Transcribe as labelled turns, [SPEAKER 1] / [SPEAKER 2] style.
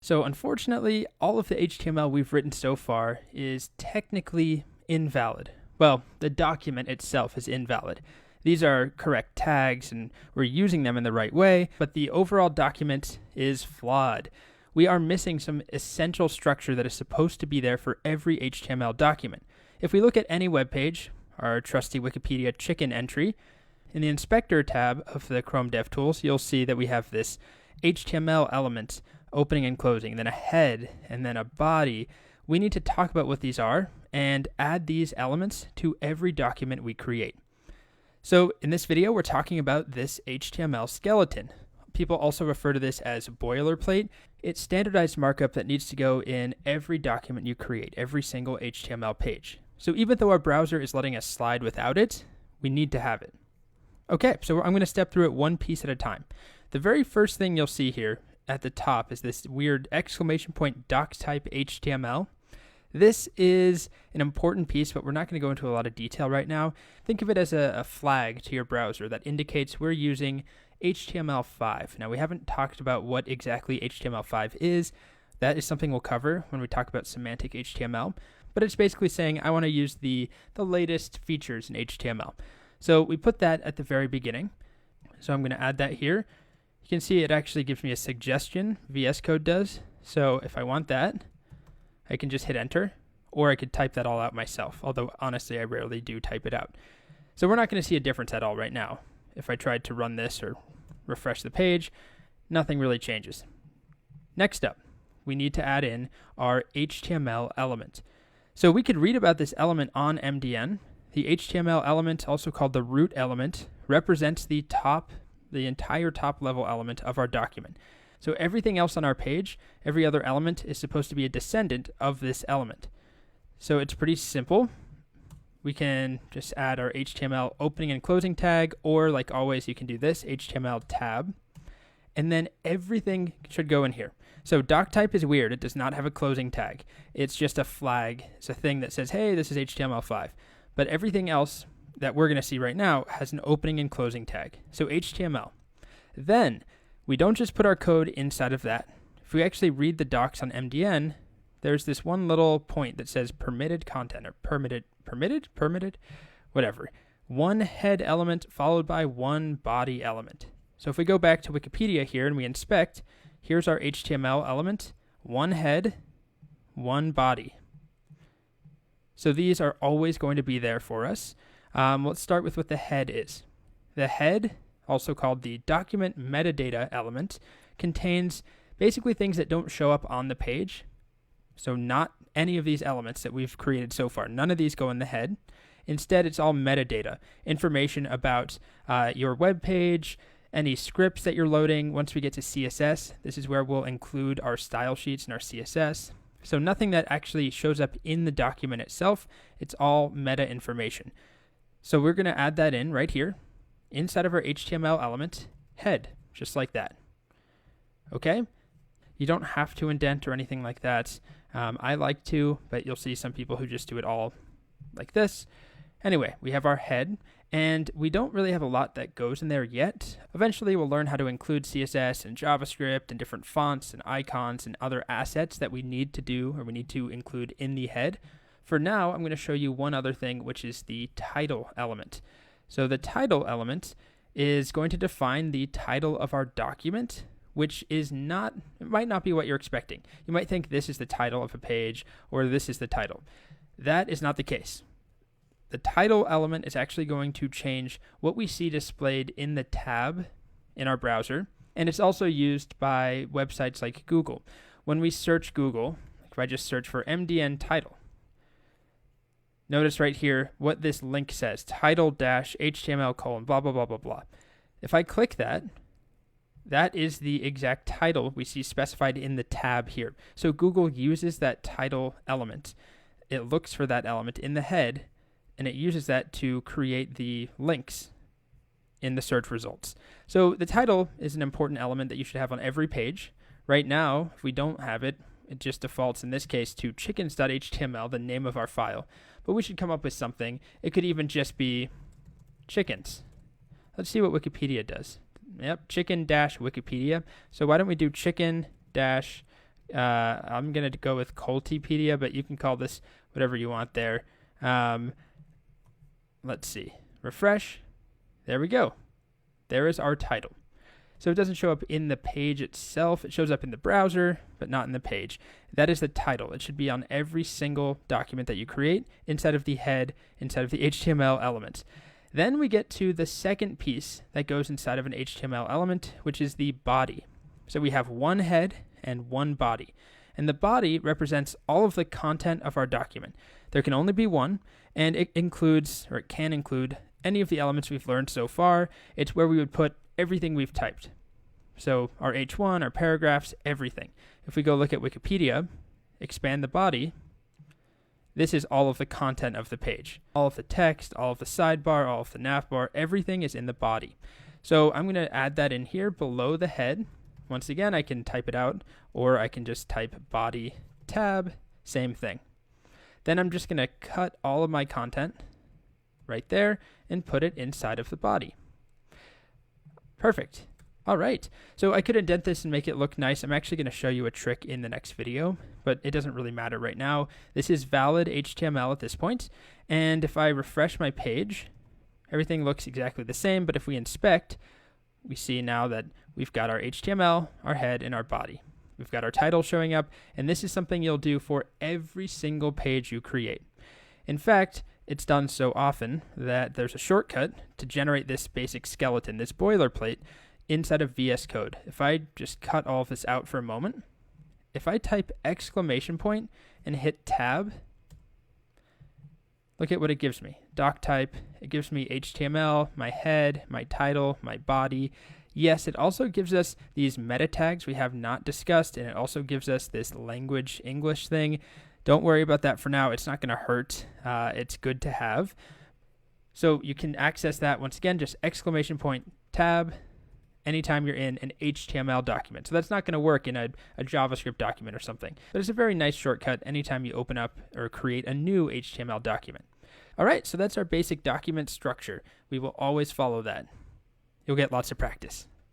[SPEAKER 1] So unfortunately, all of the HTML we've written so far is technically invalid. Well, the document itself is invalid. These are correct tags and we're using them in the right way, but the overall document is flawed. We are missing some essential structure that is supposed to be there for every HTML document. If we look at any web page, our trusty Wikipedia chicken entry, in the Inspector tab of the Chrome DevTools, you'll see that we have this HTML element, opening and closing, then a head, and then a body. We need to talk about what these are and add these elements to every document we create. So in this video, we're talking about this HTML skeleton. People also refer to this as boilerplate. It's standardized markup that needs to go in every document you create, every single HTML page. So even though our browser is letting us slide without it, we need to have it. Okay, so I'm going to step through it one piece at a time. The very first thing you'll see here at the top is this weird exclamation point docs type HTML. This is an important piece, but we're not going to go into a lot of detail right now. Think of it as a flag to your browser that indicates we're using HTML5. Now, we haven't talked about what exactly HTML5 is. That is something we'll cover when we talk about semantic HTML, but it's basically saying I want to use the latest features in HTML. So we put that at the very beginning. So I'm going to add that here. You can see it actually gives me a suggestion, VS Code does. So if I want that, I can just hit enter, or I could type that all out myself, although honestly I rarely do type it out. So we're not going to see a difference at all right now. If I tried to run this or refresh the page, nothing really changes. Next up, we need to add in our HTML element. So we could read about this element on MDN. The HTML element, also called the root element, represents the entire top level element of our document. So everything else on our page, every other element is supposed to be a descendant of this element. So it's pretty simple. We can just add our HTML opening and closing tag, or like always, you can do this, HTML tab, and then everything should go in here. So doc type is weird. It does not have a closing tag. It's just a flag. It's a thing that says, hey, this is HTML5. But everything else that we're going to see right now has an opening and closing tag. So HTML. Then we don't just put our code inside of that. If we actually read the docs on MDN, there's this one little point that says permitted content, or permitted, whatever. One head element followed by one body element. So if we go back to Wikipedia here and we inspect, here's our HTML element, one head, one body. So these are always going to be there for us. Let's start with what the head is. The head, also called the document metadata element, contains basically things that don't show up on the page. So not any of these elements that we've created so far. None of these go in the head. Instead, it's all metadata, information about your web page, any scripts that you're loading. Once we get to CSS, this is where we'll include our style sheets and our CSS. So nothing that actually shows up in the document itself. It's all meta information. So we're going to add that in right here inside of our HTML element head, just like that. Okay? You don't have to indent or anything like that. I like to, but you'll see some people who just do it all like this. Anyway, we have our head, and we don't really have a lot that goes in there yet. Eventually, we'll learn how to include CSS and JavaScript and different fonts and icons and other assets that we need to do or we need to include in the head. For now, I'm going to show you one other thing, which is the title element. So the title element is going to define the title of our document, which is not, it might not be what you're expecting. You might think this is the title of a page or this is the title. That is not the case. The title element is actually going to change what we see displayed in the tab in our browser, and it's also used by websites like Google. When we search Google, if I just search for MDN title, notice right here what this link says, title-html : blah, blah, blah, blah, blah. If I click that, that is the exact title we see specified in the tab here. So Google uses that title element. It looks for that element in the head, and it uses that to create the links in the search results. So the title is an important element that you should have on every page. Right now, if we don't have it, it just defaults in this case to chickens.html, the name of our file. But we should come up with something. It could even just be chickens. Let's see what Wikipedia does. Yep, chicken-Wikipedia. So why don't we do chicken-, I'm going to go with Cultipedia, but you can call this whatever you want there. Let's see. Refresh. There we go. There is our title. So it doesn't show up in the page itself. It shows up in the browser, but not in the page. That is the title. It should be on every single document that you create inside of the head, inside of the HTML elements. Then we get to the second piece that goes inside of an HTML element, which is the body. So we have one head and one body. And the body represents all of the content of our document. There can only be one, and it includes, or it can include, any of the elements we've learned so far. It's where we would put everything we've typed. So our H1, our paragraphs, everything. If we go look at Wikipedia, expand the body, this is all of the content of the page. All of the text, all of the sidebar, all of the navbar, everything is in the body. So I'm going to add that in here below the head. Once again, I can type it out, or I can just type body tab, same thing. Then I'm just going to cut all of my content right there and put it inside of the body. Perfect. All right. So I could indent this and make it look nice. I'm actually going to show you a trick in the next video, but it doesn't really matter right now. This is valid HTML at this point. And if I refresh my page, everything looks exactly the same. But if we inspect, we see now that we've got our HTML, our head, and our body. We've got our title showing up. And this is something you'll do for every single page you create. In fact, it's done so often that there's a shortcut to generate this basic skeleton, this boilerplate, inside of VS Code. If I just cut all of this out for a moment, if I type exclamation point and hit tab, look at what it gives me. Doc type, it gives me HTML, my head, my title, my body. Yes, it also gives us these meta tags we have not discussed, and it also gives us this language English thing. Don't worry about that for now. It's not going to hurt. It's good to have. So you can access that once again, just exclamation point tab anytime you're in an HTML document. So that's not going to work in a JavaScript document or something. But it's a very nice shortcut anytime you open up or create a new HTML document. All right, so that's our basic document structure. We will always follow that. You'll get lots of practice.